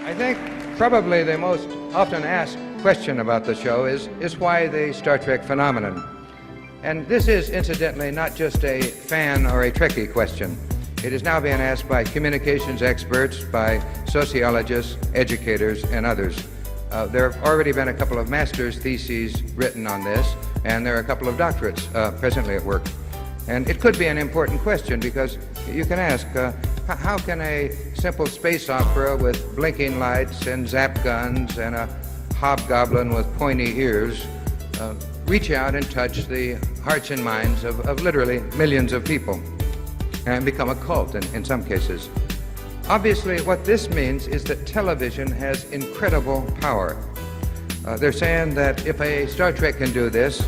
I think probably the most often asked question about the show is why the Star Trek phenomenon. And this is, incidentally, not just a fan or a Trekkie question. It is now being asked by communications experts, by sociologists, educators, and others. There have already been a couple of master's theses written on this, and there are a couple of doctorates presently at work. And it could be an important question because you can ask, how can a simple space opera with blinking lights and zap guns and a hobgoblin with pointy ears reach out and touch the hearts and minds of literally millions of people and become a cult in some cases? Obviously, what this means is that television has incredible power. They're saying that if a Star Trek can do this,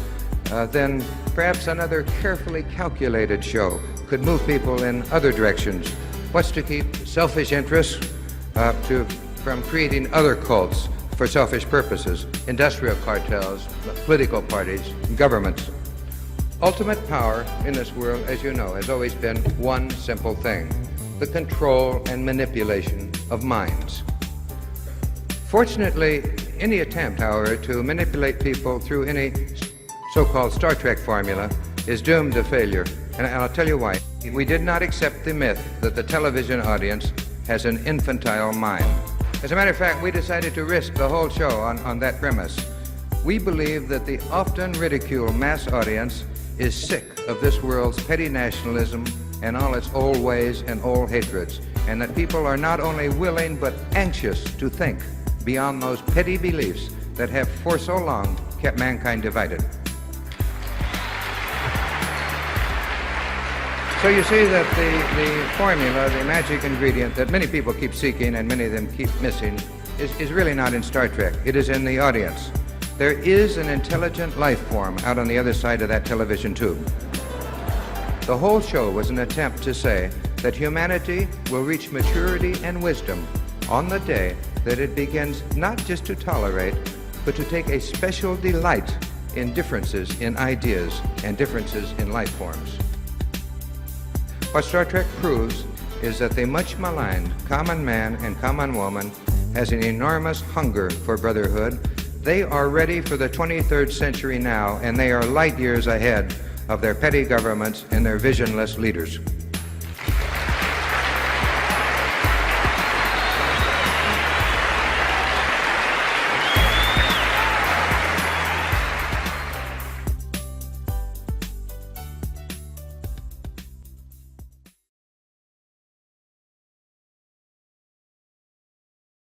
then perhaps another carefully calculated show could move people in other directions. What's to keep selfish interests from creating other cults for selfish purposes, industrial cartels, political parties, governments. Ultimate power in this world, as you know, has always been one simple thing: the control and manipulation of minds. Fortunately, any attempt, however, to manipulate people through any so-called Star Trek formula is doomed to failure, and I'll tell you why. We did not accept the myth that the television audience has an infantile mind. As a matter of fact, we decided to risk the whole show on that premise. We believe that the often ridiculed mass audience is sick of this world's petty nationalism and all its old ways and old hatreds, and that people are not only willing but anxious to think beyond those petty beliefs that have for so long kept mankind divided. So you see that the formula, the magic ingredient that many people keep seeking and many of them keep missing is really not in Star Trek. It is in the audience. There is an intelligent life form out on the other side of that television tube. The whole show was an attempt to say that humanity will reach maturity and wisdom on the day that it begins not just to tolerate, but to take a special delight in differences in ideas and differences in life forms. What Star Trek proves is that the much maligned common man and common woman has an enormous hunger for brotherhood. They are ready for the 23rd century now, and they are light years ahead of their petty governments and their visionless leaders.